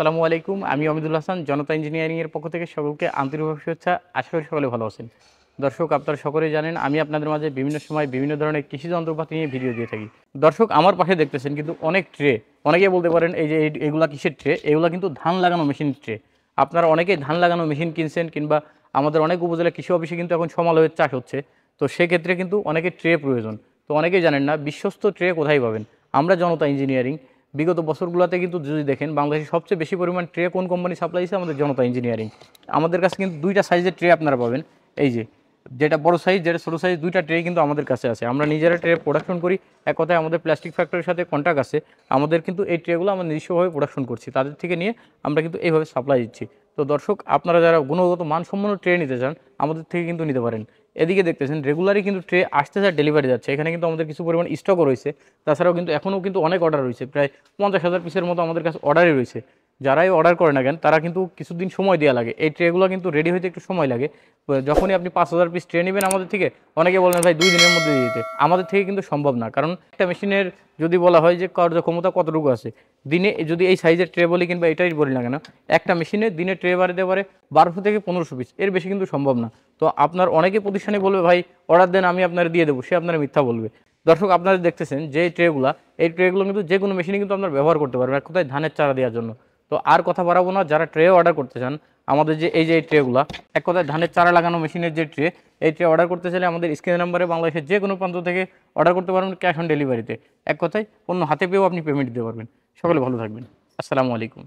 আসসালামু আলাইকুম। আমি অমিদুল হাসান, জনতা ইঞ্জিনিয়ারিং এর পক্ষ থেকে সকলকে আন্তরিকভাবে শুভেচ্ছা। আশা করি সকলে ভালো আছেন। দর্শক, আপনারা সকলেই জানেন আমি আপনাদের মাঝে বিভিন্ন সময় বিভিন্ন ধরনের কৃষি যন্ত্রপাতি নিয়ে ভিডিও দিয়ে থাকি। দর্শক, আমার পাশে দেখতেছেন কিন্তু অনেক ট্রে। অনেকেই বলতে পারেন এই যে এগুলা কিসের ট্রে? এগুলা কিন্তু ধান লাগানো মেশিন ট্রে। আপনারা অনেকেই ধান লাগানো মেশিন কিনছেন, কিংবা আমাদের অনেক উপজেলা কৃষি অফিসে কিন্তু এখন সমালয়ের চাষ হচ্ছে। তো সেক্ষেত্রে কিন্তু অনেকের ট্রে প্রয়োজন। তো অনেকেই জানেন না বিশ্বস্ত ট্রে কোথায় পাবেন। আমরা জনতা ইঞ্জিনিয়ারিং বিগত বছরগুলোতে কিন্তু যদি দেখেন বাংলাদেশে সবচেয়ে বেশি পরিমাণ ট্রে কোন কোম্পানি সাপ্লাই দিচ্ছে? আমাদের জনতা ইঞ্জিনিয়ারিং। আমাদের কাছে কিন্তু দুইটা সাইজের ট্রে আপনারা পাবেন। এই যে যেটা বড় সাইজ, যেটা ছোটো সাইজ, দুইটা ট্রে কিন্তু আমাদের কাছে আছে। আমরা নিজেরা ট্রে প্রোডাকশন করি। এক কথায় আমাদের প্লাস্টিক ফ্যাক্টরির সাথে কন্ট্রাক্ট আছে। আমাদের কিন্তু এই ট্রেগুলো আমরা নিজস্বভাবে প্রোডাকশন করছি, তাদের থেকে নিয়ে আমরা কিন্তু এইভাবে সাপ্লাই দিচ্ছি। তো দর্শক, আপনারা যারা গুণগত মানসম্পন্ন ট্রে নিতে চান আমাদের থেকে কিন্তু নিতে পারেন। এদিকে দেখতেছেন রেগুলারই কিন্তু ট্রে আসতে যায়, ডেলিভারি যাচ্ছে। এখানে কিন্তু আমাদের কিছু পরিমাণ স্টকও রয়েছে। তাছাড়াও কিন্তু এখনও কিন্তু অনেক অর্ডার রয়েছে, প্রায় 50,000 পিসের মতো আমাদের কাছে অর্ডারই রয়েছে। যারাই অর্ডার করে না কেন তারা কিন্তু কিছুদিন সময় দেওয়া লাগে। এই ট্রেগুলো কিন্তু রেডি হইতে একটু সময় লাগে। যখনই আপনি 5,000 পিস ট্রে নেবেন আমাদের থেকে, অনেকে বলেন ভাই 2 দিনের মধ্যে দিয়ে দিতে। আমাদের থেকে কিন্তু সম্ভব না, কারণ একটা মেশিনের যদি বলা হয় যে কার্যক্ষমতা কতটুকু আছে, দিনে যদি এই সাইজের ট্রে বলি কিংবা এটাই বলি না কেন, একটা মেশিনে দিনে ট্রে বাড়িতে পারে 1200 থেকে 1500 পিস, এর বেশি কিন্তু সম্ভব না। তো আপনার অনেকে প্রতিষ্ঠানে বলবে ভাই অর্ডার দেন, আমি আপনার দিয়ে দেবো, সে আপনার মিথ্যা বলবে। দর্শক, আপনারা দেখতেছেন যে এই ট্রেগুলো কিন্তু যে কোনো মেশিনে কিন্তু আপনারা ব্যবহার করতে পারবেন, এক কথায় ধানের চারা দেওয়ার জন্য। তো আর কথা বাড়াবো না, যারা ট্রে অর্ডার করতে চান আমাদের যে এই ট্রেগুলো, এক কথায় ধানের চারা লাগানো মেশিনের যে ট্রে, এই ট্রে অর্ডার করতে চাইলে আমাদের স্ক্রিন নাম্বারে বাংলাদেশের যে কোনো প্রান্ত থেকে অর্ডার করতে পারবেন ক্যাশ অন ডেলিভারিতে। এক কথায় অন্য হাতে পেয়েও আপনি পেমেন্ট দিতে পারবেন। সকলে ভালো থাকবেন। আসসালামু আলাইকুম।